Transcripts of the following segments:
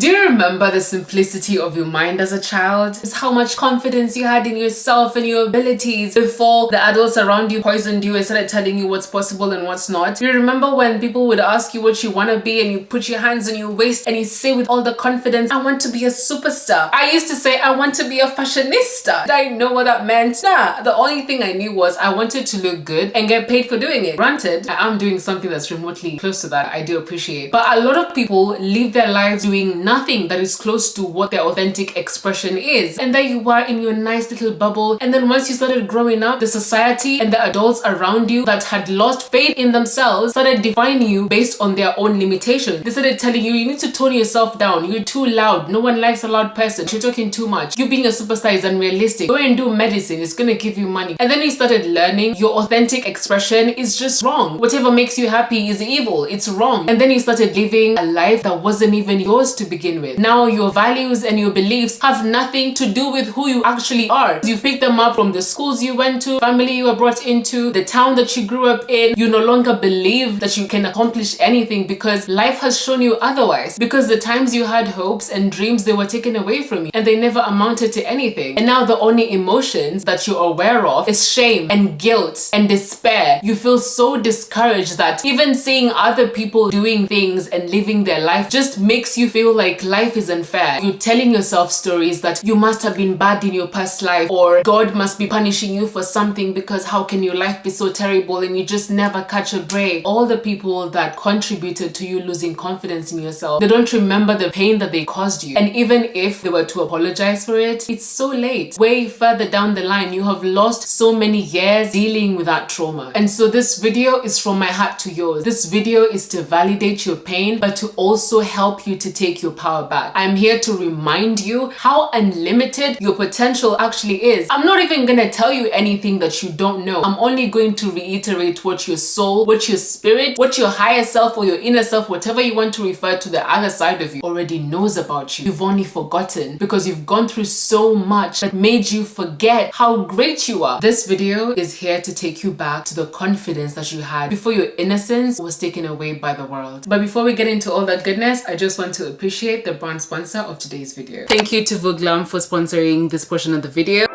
Do you remember the simplicity of your mind as a child? It's how much confidence you had in yourself and your abilities before the adults around you poisoned you and started telling you what's possible and what's not. Do you remember when people would ask you what you want to be and you put your hands on your waist and you say with all the confidence, I want to be a superstar. I used to say, I want to be a fashionista. Did I know what that meant? Nah, the only thing I knew was I wanted to look good and get paid for doing it. Granted, I am doing something that's remotely close to that. I do appreciate. But a lot of people live their lives doing nothing that is close to what their authentic expression is. And there you are in your nice little bubble. And then once you started growing up, the society and the adults around you that had lost faith in themselves started defining you based on their own limitations. They started telling you, you need to tone yourself down. You're too loud. No one likes a loud person. You're talking too much. You being a superstar is unrealistic. Go and do medicine. It's gonna give you money. And then you started learning your authentic expression is just wrong. Whatever makes you happy is evil. It's wrong. And then you started living a life that wasn't even yours to begin with. Now your values and your beliefs have nothing to do with who you actually are. You pick them up from the schools you went to, family you were brought into, the town that you grew up in. You no longer believe that you can accomplish anything because life has shown you otherwise. Because the times you had hopes and dreams, they were taken away from you and they never amounted to anything. And now the only emotions that you're aware of is shame and guilt and despair. You feel so discouraged that even seeing other people doing things and living their life just makes you feel like life is unfair. You're telling yourself stories that you must have been bad in your past life, or God must be punishing you for something because how can your life be so terrible and you just never catch a break. All the people that contributed to you losing confidence in yourself, they don't remember the pain that they caused you. And even if they were to apologize for it, it's so late. Way further down the line, you have lost so many years dealing with that trauma. And so this video is from my heart to yours. This video is to validate your pain, but to also help you to take your power back. I'm here to remind you how unlimited your potential actually is. I'm not even gonna tell you anything that you don't know. I'm only going to reiterate what your soul, what your spirit, what your higher self or your inner self, whatever you want to refer to the other side of you, already knows about you. You've only forgotten because you've gone through so much that made you forget how great you are. This video is here to take you back to the confidence that you had before your innocence was taken away by the world. But before we get into all that goodness, I just want to appreciate the brand sponsor of today's video. Thank you to vooglam for sponsoring this portion of the video.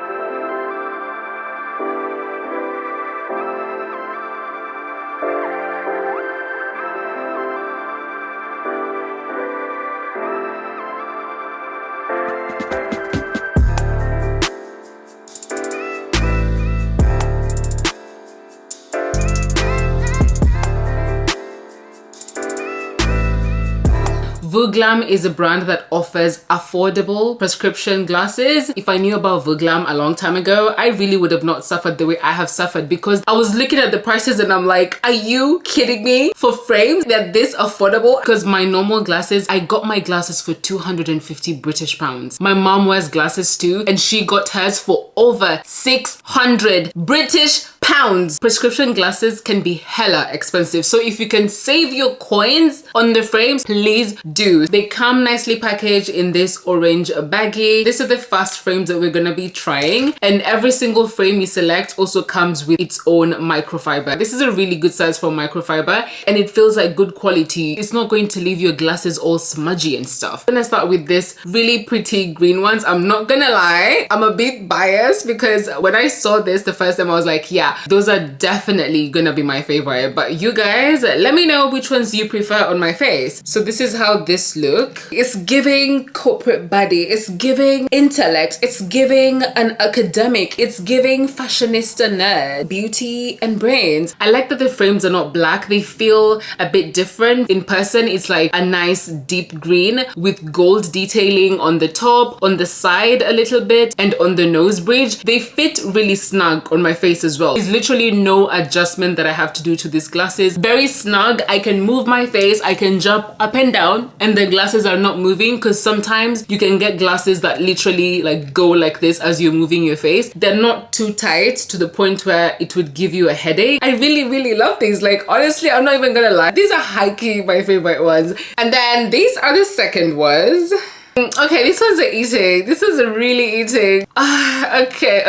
Vooglam is a brand that offers affordable prescription glasses. If I knew about Vooglam a long time ago, I really would have not suffered the way I have suffered because I was looking at the prices and I'm like, are you kidding me? For frames, they're this affordable? Because my normal glasses, I got my glasses for 250 British pounds. My mom wears glasses too and she got hers for over 600 British pounds. Prescription glasses can be hella expensive. So if you can save your coins on the frames, please do. They come nicely packaged in this orange baggie. These are the first frames that we're gonna be trying. And every single frame you select also comes with its own microfiber. This is a really good size for microfiber and it feels like good quality. It's not going to leave your glasses all smudgy and stuff. I'm gonna start with this really pretty green ones. I'm not gonna lie, I'm a bit biased because when I saw this the first time I was like, yeah, those are definitely gonna be my favorite. But you guys, let me know which ones you prefer on my face. So this is how this look. It's giving corporate body, it's giving intellect, it's giving an academic, it's giving fashionista nerd, beauty and brains. I like that the frames are not black. They feel a bit different. In person, it's like a nice deep green with gold detailing on the top, on the side a little bit, and on the nose bridge. They fit really snug on my face as well. There's literally no adjustment that I have to do to these glasses. Very snug. I can move my face, I can jump up and down and the glasses are not moving, because sometimes you can get glasses that literally like go like this as you're moving your face. They're not too tight to the point where it would give you a headache. I really love these. Like honestly, I'm not even gonna lie, these are high-key my favorite ones. And then these are the second ones. Okay, this one's a eating. This one's a really eating. Okay.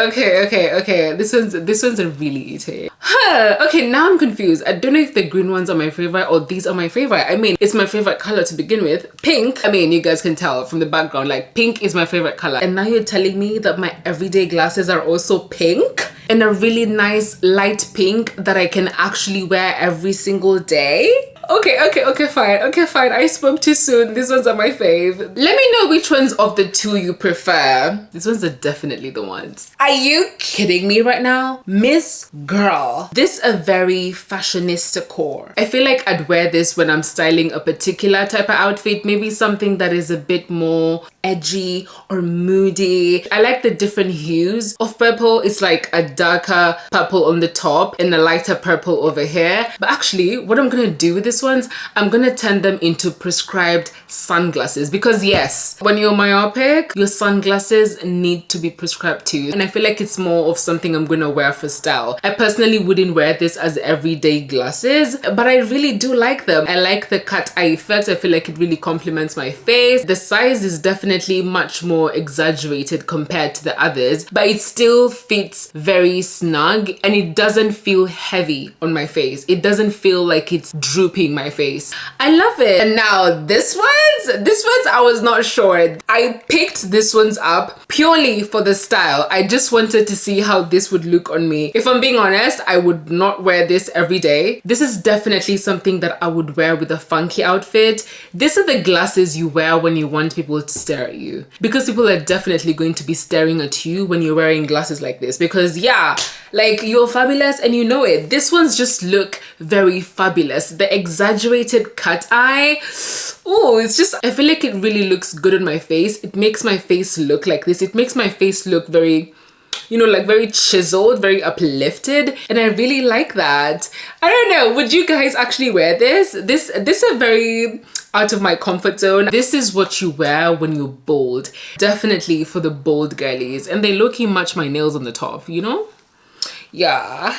This one's a really eating. Okay, now I'm confused. I don't know if the green ones are my favorite or these are my favorite. I mean, it's my favorite color to begin with. Pink, I mean, you guys can tell from the background, like pink is my favorite color. And now you're telling me that my everyday glasses are also pink? And a really nice light pink that I can actually wear every single day? Okay, fine. I spoke too soon. These ones are my fave. Let me know which ones of the two you prefer. These ones are definitely the ones. Are you kidding me right now? Miss Girl. This a very fashionista core. I feel like I'd wear this when I'm styling a particular type of outfit. Maybe something that is a bit more edgy or moody. I like the different hues of purple. It's like a darker purple on the top and a lighter purple over here. But actually, what I'm gonna do with this ones, I'm gonna turn them into prescribed sunglasses, because yes, when you're myopic, your sunglasses need to be prescribed too, and I feel like it's more of something I'm gonna wear for style. I personally wouldn't wear this as everyday glasses, but I really do like them. I like the cat eye effect. I feel like it really complements my face. The size is definitely much more exaggerated compared to the others, but it still fits very snug and it doesn't feel heavy on my face. It doesn't feel like it's drooping my face. I love it. And now this ones I was not sure. I picked this ones up purely for the style. I just wanted to see how this would look on me. If I'm being honest, I would not wear this every day. This is definitely something that I would wear with a funky outfit. These are the glasses you wear when you want people to stare at you, because people are definitely going to be staring at you when you're wearing glasses like this, because yeah, like you're fabulous and you know it. This ones just look very fabulous. The exaggerated cut eye, oh, it's just, I feel like it really looks good on my face. It makes my face look like this. It makes my face look very, you know, like very chiseled, very uplifted, and I really like that. I don't know, would you guys actually wear this? This is very out of my comfort zone. This is what you wear when you're bold. Definitely for the bold girlies, and they low-key match my nails on the top, you know? Yeah.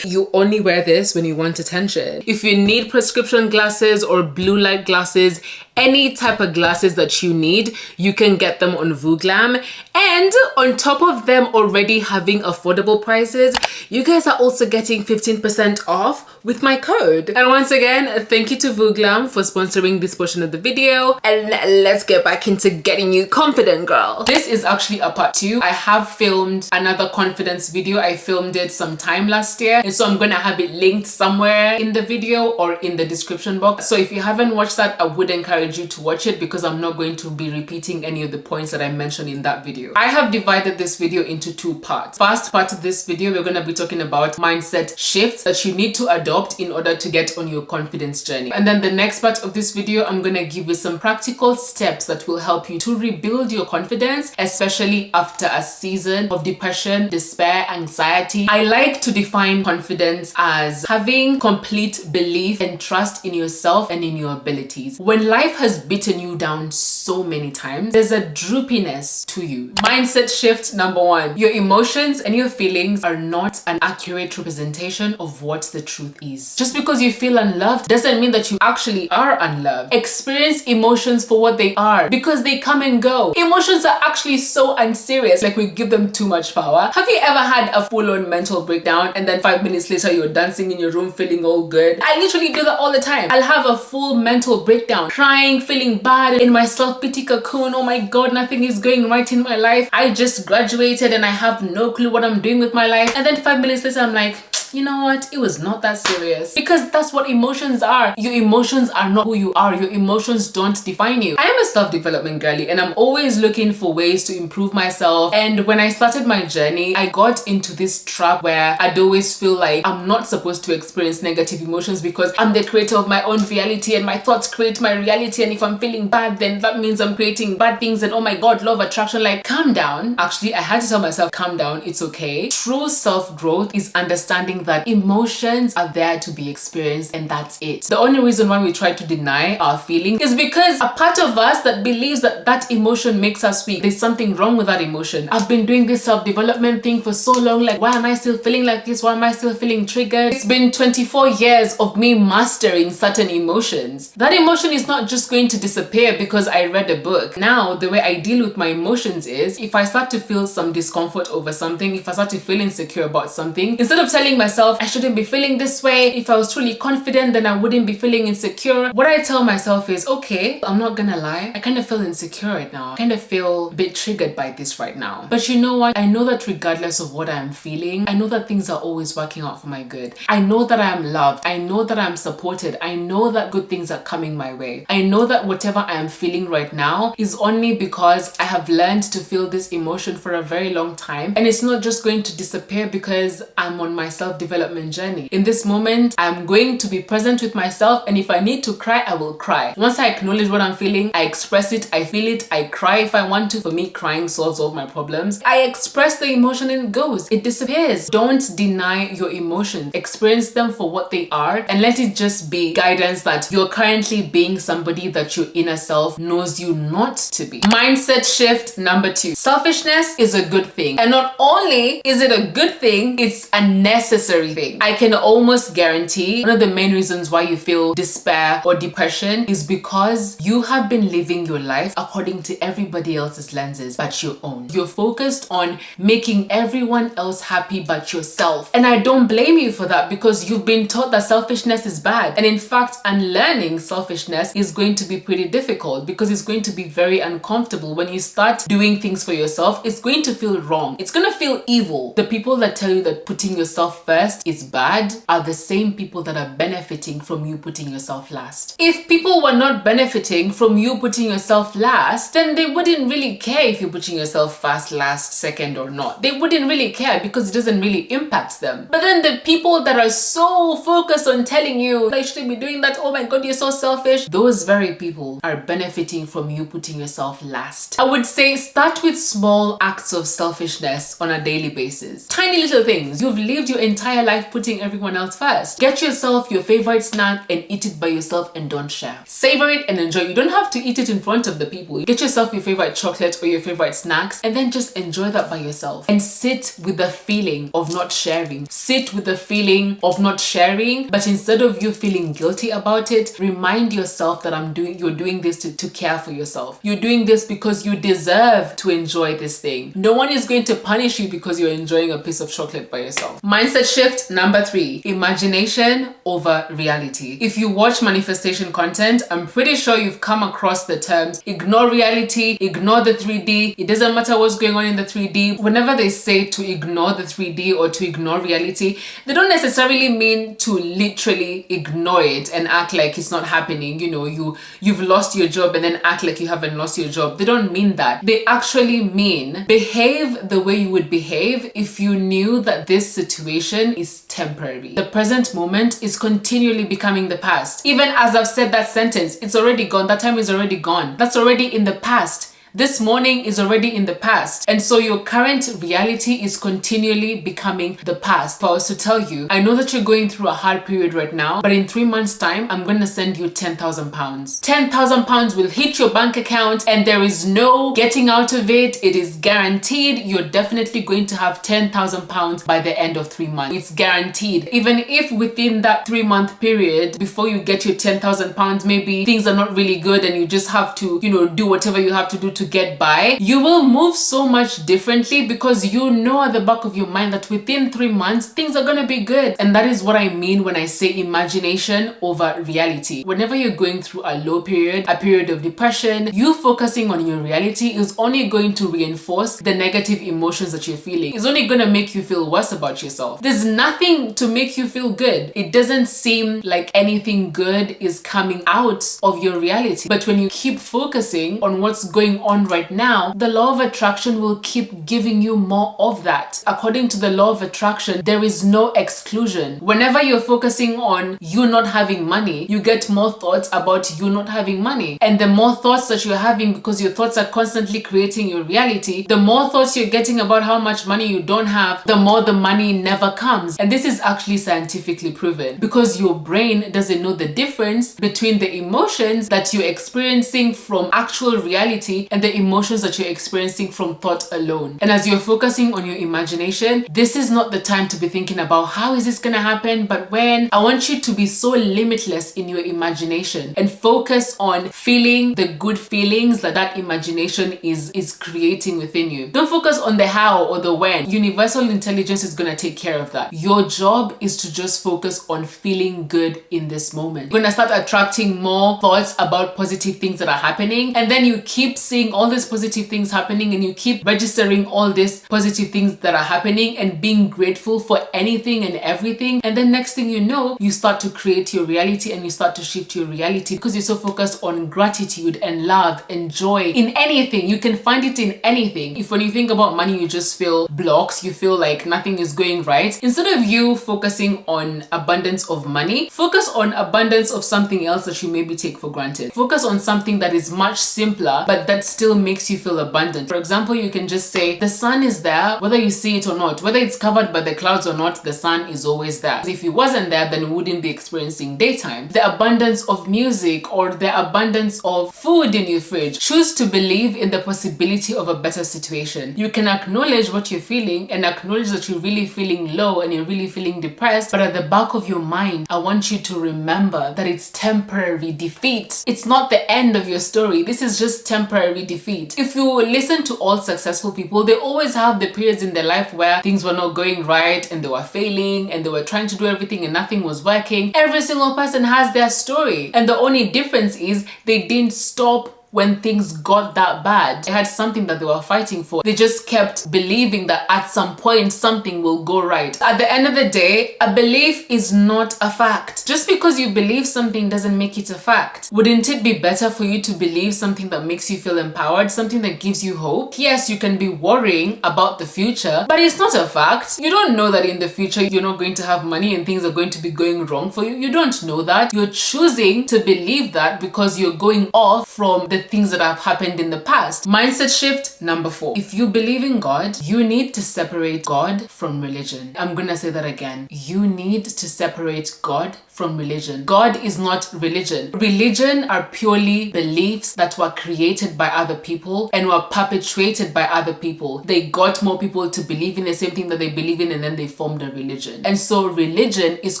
You only wear this when you want attention. If you need prescription glasses or blue light glasses, any type of glasses that you need, you can get them on vooglam. And on top of them already having affordable prices, you guys are also getting 15% off with my code. And once again, thank you to vooglam for sponsoring this portion of the video. And let's get back into getting you confident, girl. This is actually a part 2. I have filmed another confidence video. I filmed it sometime last year, and so I'm gonna have it linked somewhere in the video or in the description box. So if you haven't watched that, I would encourage you to watch it, because I'm not going to be repeating any of the points that I mentioned in that video. I have divided this video into 2 parts. First part of this video, we're going to be talking about mindset shifts that you need to adopt in order to get on your confidence journey. And then the next part of this video, I'm going to give you some practical steps that will help you to rebuild your confidence, especially after a season of depression, despair, anxiety. I like to define confidence as having complete belief and trust in yourself and in your abilities. When life has beaten you down so many times, there's a droopiness to you. Mindset shift number 1. Your emotions and your feelings are not an accurate representation of what the truth is. Just because you feel unloved doesn't mean that you actually are unloved. Experience emotions for what they are, because they come and go. Emotions are actually so unserious, like we give them too much power. Have you ever had a full-on mental breakdown and then 5 minutes later you're dancing in your room feeling all good? I literally do that all the time. I'll have a full mental breakdown, crying, feeling bad in my self-pity cocoon. Oh my god, nothing is going right in my life. I just graduated and I have no clue what I'm doing with my life. And then 5 minutes later, I'm like, you know what? It was not that serious. Because that's what emotions are. Your emotions are not who you are. Your emotions don't define you. I am a self-development girly and I'm always looking for ways to improve myself. And when I started my journey, I got into this trap where I'd always feel like I'm not supposed to experience negative emotions because I'm the creator of my own reality and my thoughts create my reality. And if I'm feeling bad, then that means I'm creating bad things. And oh my god, law of attraction, like calm down. Actually, I had to tell myself, calm down, it's okay. True self-growth is understanding think that emotions are there to be experienced and that's it. The only reason why we try to deny our feelings is because a part of us that believes that that emotion makes us weak. There's something wrong with that emotion. I've been doing this self-development thing for so long, like why am I still feeling like this? Why am I still feeling triggered? It's been 24 years of me mastering certain emotions. That emotion is not just going to disappear because I read a book. Now, the way I deal with my emotions is if I start to feel some discomfort over something, if I start to feel insecure about something, instead of telling myself I shouldn't be feeling this way, if I was truly confident then I wouldn't be feeling insecure, what I tell myself is, okay, I'm not gonna lie, I kind of feel insecure right now. I kind of feel a bit triggered by this right now. But you know what? I know that regardless of what I'm feeling, I know that things are always working out for my good. I know that I am loved. I know that I'm supported. I know that good things are coming my way. I know that whatever I am feeling right now is only because I have learned to feel this emotion for a very long time, and it's not just going to disappear because I'm on my self-development journey. In this moment, I'm going to be present with myself, and if I need to cry, I will cry. Once I acknowledge what I'm feeling, I express it, I feel it, I cry if I want to. For me, crying solves all my problems. I express the emotion and it goes. It disappears. Don't deny your emotions. Experience them for what they are and let it just be guidance that you're currently being somebody that your inner self knows you not to be. Mindset shift number 2. Selfishness is a good thing. And not only is it a good thing, it's a necessary thing. I can almost guarantee one of the main reasons why you feel despair or depression is because you have been living your life according to everybody else's lenses but your own. You're focused on making everyone else happy but yourself. And I don't blame you for that because you've been taught that selfishness is bad. And in fact, unlearning selfishness is going to be pretty difficult because it's going to be very uncomfortable. When you start doing things for yourself, it's going to feel wrong. It's going to feel evil. The people that tell you that putting yourself first is bad are the same people that are benefiting from you putting yourself last. If people were not benefiting from you putting yourself last, then they wouldn't really care if you're putting yourself first, last, second or not. They wouldn't really care because it doesn't really impact them. But then the people that are so focused on telling you I shouldn't be doing that, oh my god, you're so selfish, those very people are benefiting from you putting yourself last. I would say start with small acts of selfishness on a daily basis. Tiny little things. You've lived your entire life putting everyone else first. Get yourself your favorite snack and eat it by yourself and don't share. Savor it and enjoy. You don't have to eat it in front of the people. Get yourself your favorite chocolate or your favorite snacks and then just enjoy that by yourself. And sit with the feeling of not sharing. Sit with the feeling of not sharing, but instead of you feeling guilty about it, remind yourself that you're doing this to care for yourself. You're doing this because you deserve to enjoy this thing. No one is going to punish you because you're enjoying a piece of chocolate by yourself. Mindset shift number 3. Imagination over reality. If you watch manifestation content, I'm pretty sure you've come across the terms ignore reality, ignore the 3D. It doesn't matter what's going on in the 3D. Whenever they say to ignore the 3D or to ignore reality, they don't necessarily mean to literally ignore it and act like it's not happening. You know, you've lost your job and then act like you haven't lost your job. They don't mean that. They actually mean behave the way you would behave if you knew that this situation is temporary. The present moment is continually becoming the past. Even as I've said that sentence, it's already gone. That time is already gone. That's already in the past. This morning is already in the past. And so your current reality is continually becoming the past. If I was to tell you, I know that you're going through a hard period right now, but in 3 months time, I'm going to send you £10,000. £10,000 will hit your bank account and there is no getting out of it. It is guaranteed. You're definitely going to have £10,000 by the end of 3 months. It's guaranteed. Even if within that 3-month period, before you get your £10,000, maybe things are not really good and you just have to, do whatever you have to do to get by, you will move so much differently because you know at the back of your mind that within 3 months things are gonna be good. And that is what I mean when I say imagination over reality. Whenever you're going through a low period, a period of depression, you focusing on your reality is only going to reinforce the negative emotions that you're feeling. It's only gonna make you feel worse about yourself. There's nothing to make you feel good. It doesn't seem like anything good is coming out of your reality. But when you keep focusing on what's going on on right now, the law of attraction will keep giving you more of that. According to the law of attraction, there is no exclusion. Whenever you're focusing on you not having money, you get more thoughts about you not having money. And the more thoughts that you're having, because your thoughts are constantly creating your reality, the more thoughts you're getting about how much money you don't have, the more the money never comes. And this is actually scientifically proven, because your brain doesn't know the difference between the emotions that you're experiencing from actual reality and the emotions that you're experiencing from thought alone. And as you're focusing on your imagination, this is not the time to be thinking about how is this gonna happen, but when. I want you to be so limitless in your imagination and focus on feeling the good feelings that imagination is creating within you. Don't focus on the how or the when. Universal intelligence is gonna take care of that. Your job is to just focus on feeling good in this moment. You're gonna start attracting more thoughts about positive things that are happening, and then you keep seeing all these positive things happening, and you keep registering all these positive things that are happening and being grateful for anything and everything. And then next thing you know, you start to create your reality and you start to shift your reality because you're so focused on gratitude and love and joy in anything. You can find it in anything. If when you think about money, you just feel blocks, you feel like nothing is going right. Instead of you focusing on abundance of money, focus on abundance of something else that you maybe take for granted. Focus on something that is much simpler, but that still makes you feel abundant. For example, you can just say, the sun is there, whether you see it or not, whether it's covered by the clouds or not, the sun is always there. If it wasn't there, then we wouldn't be experiencing daytime. The abundance of music or the abundance of food in your fridge. Choose to believe in the possibility of a better situation. You can acknowledge what you're feeling and acknowledge that you're really feeling low and you're really feeling depressed, but at the back of your mind, I want you to remember that it's temporary defeat. It's not the end of your story. This is just temporary defeat. If you listen to all successful people, they always have the periods in their life where things were not going right and they were failing and they were trying to do everything and nothing was working. Every single person has their story, and the only difference is they didn't stop when things got that bad. They had something that they were fighting for. They just kept believing that at some point something will go right. At the end of the day, a belief is not a fact. Just because you believe something doesn't make it a fact. Wouldn't it be better for you to believe something that makes you feel empowered, something that gives you hope? Yes, you can be worrying about the future, but it's not a fact. You don't know that in the future you're not going to have money and things are going to be going wrong for you. You don't know that. You're choosing to believe that because you're going off from the things that have happened in the past. Mindset shift number 4. If you believe in God, you need to separate God from religion. I'm gonna say that again. You need to separate God from religion. God is not religion. Religion are purely beliefs that were created by other people and were perpetuated by other people. They got more people to believe in the same thing that they believe in, and then they formed a religion. And so religion is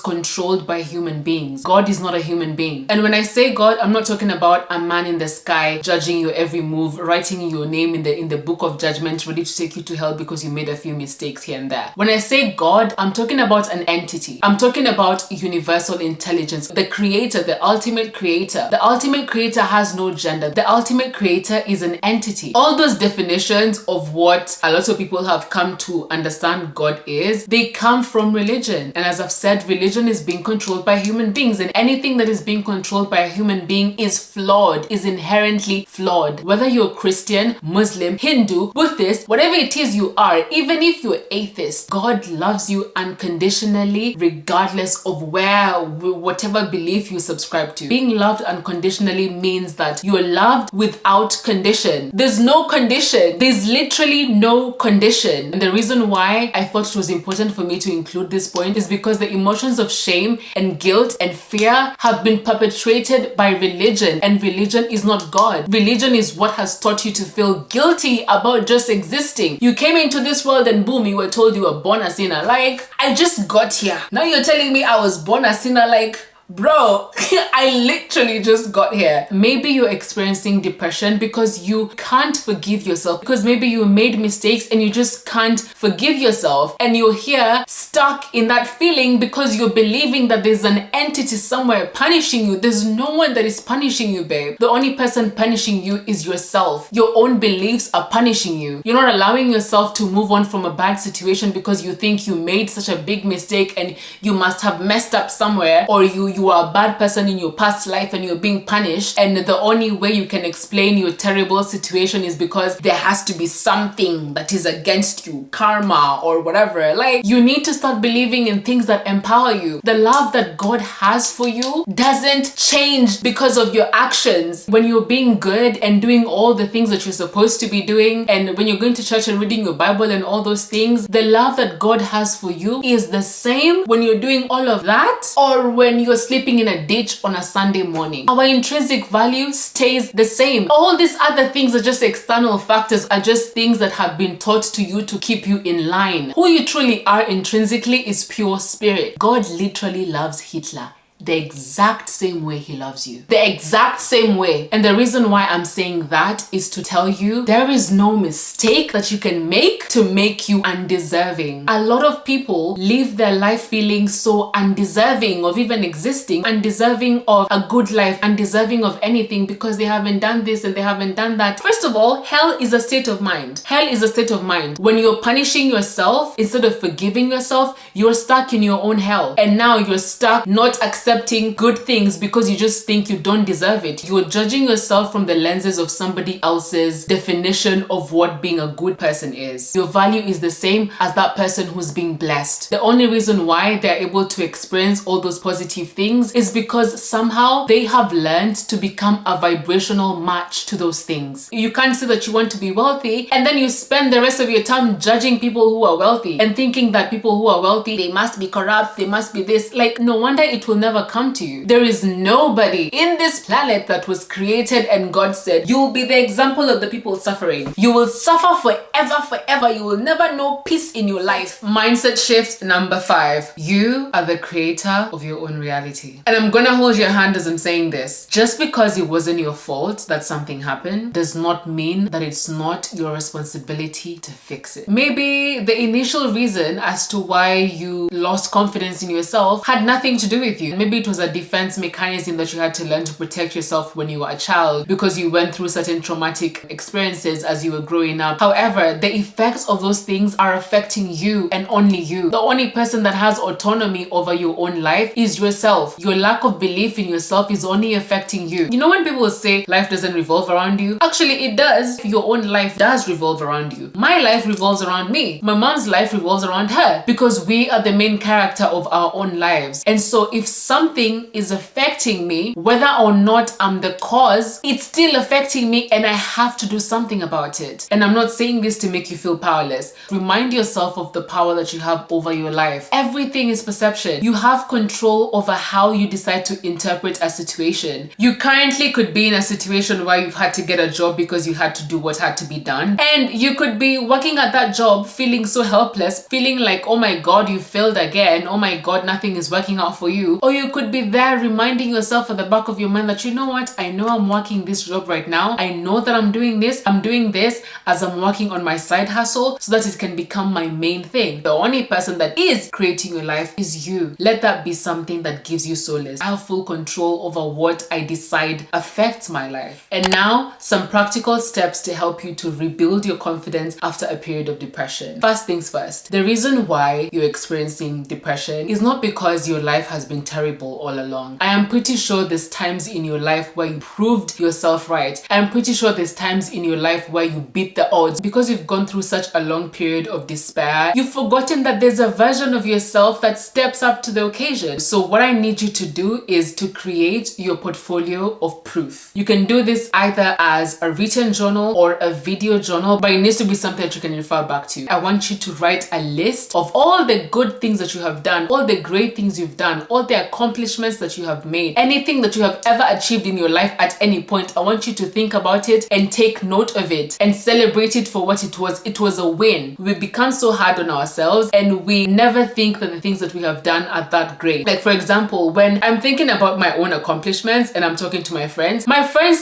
controlled by human beings. God is not a human being. And when I say God, I'm not talking about a man in the sky judging your every move, writing your name in the book of judgment, ready to take you to hell because you made a few mistakes here and there. When I say God, I'm talking about an entity. I'm talking about universal intelligence, the creator, the ultimate creator. The ultimate creator has no gender. The ultimate creator is an entity. All those definitions of what a lot of people have come to understand God is, they come from religion. And as I've said, religion is being controlled by human beings, and anything that is being controlled by a human being is flawed, is inherently flawed. Whether you're Christian, Muslim, Hindu, Buddhist, whatever it is you are, even if you're atheist, God loves you unconditionally regardless of whatever belief you subscribe to. Being loved unconditionally means that you're loved without condition. There's no condition. There's literally no condition. And the reason why I thought it was important for me to include this point is because the emotions of shame and guilt and fear have been perpetuated by religion, and religion is not God. Religion is what has taught you to feel guilty about just existing. You came into this world and boom, you were told you were born a sinner. Like, I just got here. Now you're telling me I was born a sinner? Like, bro, I literally just got here. Maybe you're experiencing depression because you can't forgive yourself, because maybe you made mistakes and you just can't forgive yourself, and you're here stuck in that feeling because you're believing that there's an entity somewhere punishing you. There's no one that is punishing you, babe. The only person punishing you is yourself. Your own beliefs are punishing you. You're not allowing yourself to move on from a bad situation because you think you made such a big mistake and you must have messed up somewhere, or you you are a bad person in your past life and you're being punished, and the only way you can explain your terrible situation is because there has to be something that is against you, karma or whatever. Like, you need to start believing in things that empower you. The love that God has for you doesn't change because of your actions. When you're being good and doing all the things that you're supposed to be doing, and when you're going to church and reading your Bible and all those things, the love that God has for you is the same when you're doing all of that or when you're sleeping in a ditch on a Sunday morning. Our intrinsic value stays the same. All these other things are just external factors, are just things that have been taught to you to keep you in line. Who you truly are intrinsically is pure spirit. God literally loves Hitler the exact same way he loves you. The exact same way. And the reason why I'm saying that is to tell you there is no mistake that you can make to make you undeserving. A lot of people live their life feeling so undeserving of even existing, undeserving of a good life, undeserving of anything because they haven't done this and they haven't done that. First of all, hell is a state of mind. Hell is a state of mind. When you're punishing yourself instead of forgiving yourself, you're stuck in your own hell. And now you're stuck not accepting good things because you just think you don't deserve it. You're judging yourself from the lenses of somebody else's definition of what being a good person is. Your value is the same as that person who's being blessed. The only reason why they're able to experience all those positive things is because somehow they have learned to become a vibrational match to those things. You can't say that you want to be wealthy and then you spend the rest of your time judging people who are wealthy and thinking that people who are wealthy, they must be corrupt, they must be this. Like, no wonder it will never come to you. There is nobody in this planet that was created and God said, you will be the example of the people suffering. You will suffer forever. You will never know peace in your life. Mindset shift number 5. You are the creator of your own reality. And I'm gonna hold your hand as I'm saying this. Just because it wasn't your fault that something happened does not mean that it's not your responsibility to fix it. Maybe the initial reason as to why you lost confidence in yourself had nothing to do with you. Maybe it was a defense mechanism that you had to learn to protect yourself when you were a child because you went through certain traumatic experiences as you were growing up. However, the effects of those things are affecting you and only you. The only person that has autonomy over your own life is yourself. Your lack of belief in yourself is only affecting you. You know when people say life doesn't revolve around you? Actually, it does. Your own life does revolve around you. My life revolves around me. My mom's life revolves around her because we are the main character of our own lives. And so if something is affecting me, whether or not I'm the cause, it's still affecting me and I have to do something about it. And I'm not saying this to make you feel powerless. Remind yourself of the power that you have over your life. Everything is perception. You have control over how you decide to interpret a situation. You currently could be in a situation where you've had to get a job because you had to do what had to be done. And you could be working at that job feeling so helpless, feeling like, oh my God, you failed again. Oh my God, nothing is working out for you. Or you could be there reminding yourself at the back of your mind that, you know what, I know I'm working this job right now. I know that I'm doing this as I'm working on my side hustle so that it can become my main thing. The only person that is creating your life is you. Let that be something that gives you solace. I have full control over what I decide affects my life. And now, some practical steps to help you to rebuild your confidence after a period of depression. First things first, the reason why you're experiencing depression is not because your life has been terrible all along. I am pretty sure there's times in your life where you proved yourself right. I'm pretty sure there's times in your life where you beat the odds. Because you've gone through such a long period of despair, you've forgotten that there's a version of yourself that steps up to the occasion. So what I need you to do is to create your portfolio of proof. You can do this either as a written journal or a video journal, but it needs to be something that you can refer back to. I want you to write a list of all the good things that you have done, all the great things you've done, all the accomplishments that you have made, anything that you have ever achieved in your life at any point. I want you to think about it and take note of it and celebrate it for what it was. It was a win. We become so hard on ourselves and we never think that the things that we have done are that great. Like for example, when I'm thinking about my own accomplishments and I'm talking to my friends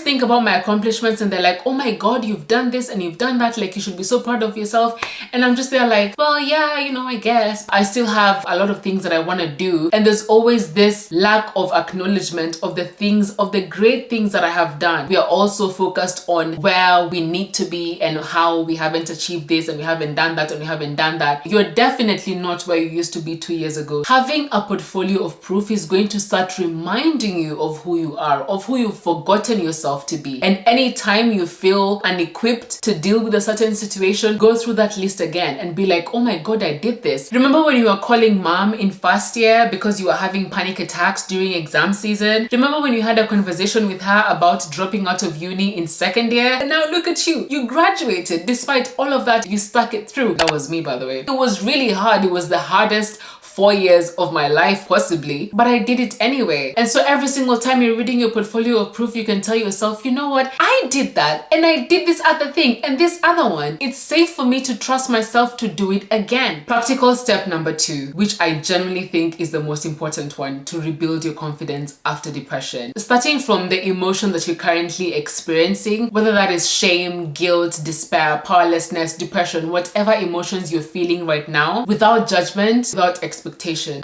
think about my accomplishments and they're like, oh my God, you've done this and you've done that, like you should be so proud of yourself. And I'm just there like, well, yeah, you know, I guess I still have a lot of things that I want to do. And there's always this this lack of acknowledgement of the things, of the great things that I have done. We are also focused on where we need to be and how we haven't achieved this and we haven't done that and we haven't done that. You're definitely not where you used to be 2 years ago. Having a portfolio of proof is going to start reminding you of who you are, of who you've forgotten yourself to be. And anytime you feel unequipped to deal with a certain situation, go through that list again and be like, oh my God, I did this. Remember when you were calling mom in first year because you were having panic attacks during exam season? Remember when you had a conversation with her about dropping out of uni in second year? And now look at you. You graduated. Despite all of that, you stuck it through. That was me, by the way. It was really hard. It was the hardest 4 years of my life, possibly, but I did it anyway. And so every single time you're reading your portfolio of proof, you can tell yourself, you know what? I did that and I did this other thing and this other one. It's safe for me to trust myself to do it again. Practical step number 2, which I genuinely think is the most important one to rebuild your confidence after depression. Starting from the emotion that you're currently experiencing, whether that is shame, guilt, despair, powerlessness, depression, whatever emotions you're feeling right now, without judgment, without expectation,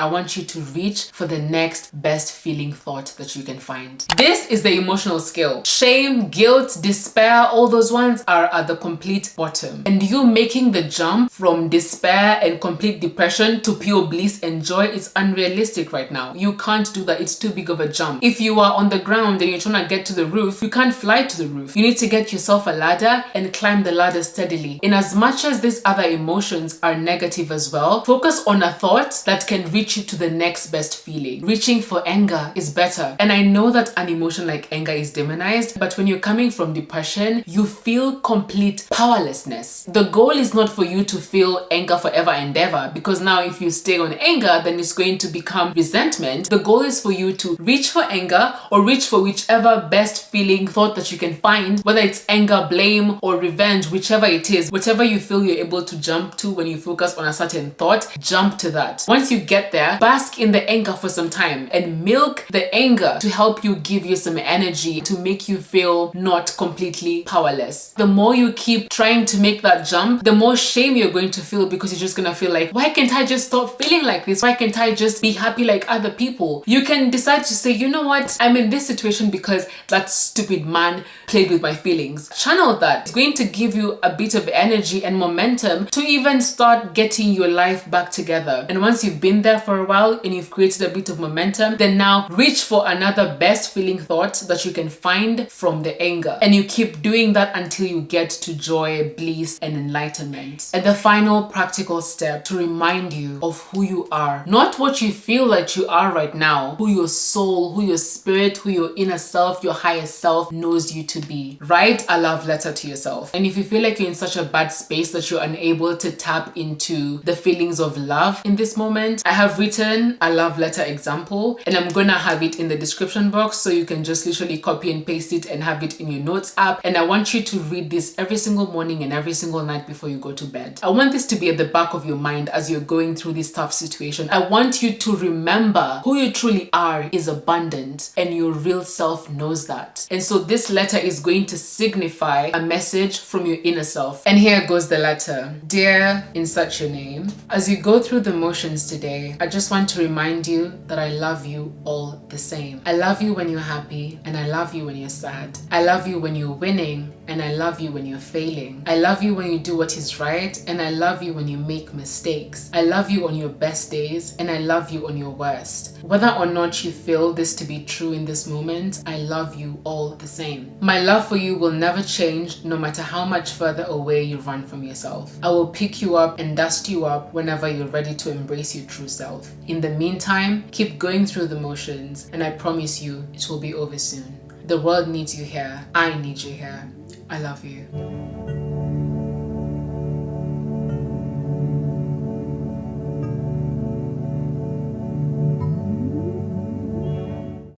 I want you to reach for the next best feeling thought that you can find. This is the emotional scale. Shame, guilt, despair, all those ones are at the complete bottom. And you making the jump from despair and complete depression to pure bliss and joy is unrealistic right now. You can't do that. It's too big of a jump. If you are on the ground and you're trying to get to the roof, you can't fly to the roof. You need to get yourself a ladder and climb the ladder steadily. In as much as these other emotions are negative as well, focus on a thought that can reach you to the next best feeling. Reaching for anger is better. And I know that an emotion like anger is demonized, but when you're coming from depression, you feel complete powerlessness. The goal is not for you to feel anger forever and ever, because now if you stay on anger, then it's going to become resentment. The goal is for you to reach for anger or reach for whichever best feeling thought that you can find, whether it's anger, blame, or revenge, whichever it is, whatever you feel you're able to jump to when you focus on a certain thought, jump to that. Once you get there, bask in the anger for some time and milk the anger to help you give you some energy to make you feel not completely powerless. The more you keep trying to make that jump, the more shame you're going to feel, because you're just gonna feel like, why can't I just stop feeling like this? Why can't I just be happy like other people? You can decide to say, you know what? I'm in this situation because that stupid man played with my feelings. Channel that. It's going to give you a bit of energy and momentum to even start getting your life back together. And once you've been there for a while and you've created a bit of momentum, then now reach for another best feeling thought that you can find from the anger. And you keep doing that until you get to joy, bliss, and enlightenment. And the final practical step to remind you of who you are. Not what you feel that you are right now, who your soul, who your spirit, who your inner self, your higher self knows you to be. Write a love letter to yourself. And if you feel like you're in such a bad space that you're unable to tap into the feelings of love in this moment, I have written a love letter example and I'm gonna have it in the description box so you can just literally copy and paste it and have it in your notes app. And I want you to read this every single morning and every single night before you go to bed. I want this to be at the back of your mind as you're going through this tough situation. I want you to remember who you truly are is abundant and your real self knows that. And so this letter is going to signify a message from your inner self. And here goes the letter. Dear, insert your name. As you go through the motions today, I just want to remind you that I love you all the same. I love you when you're happy and I love you when you're sad. I love you when you're winning and I love you when you're failing. I love you when you do what is right and I love you when you make mistakes. I love you on your best days and I love you on your worst. Whether or not you feel this to be true in this moment, I love you all the same. My love for you will never change no matter how much further away you run from yourself. I will pick you up and dust you up whenever you're ready to embrace your true self. In the meantime, keep going through the motions and I promise you it will be over soon. The world needs you here. I need you here. I love you.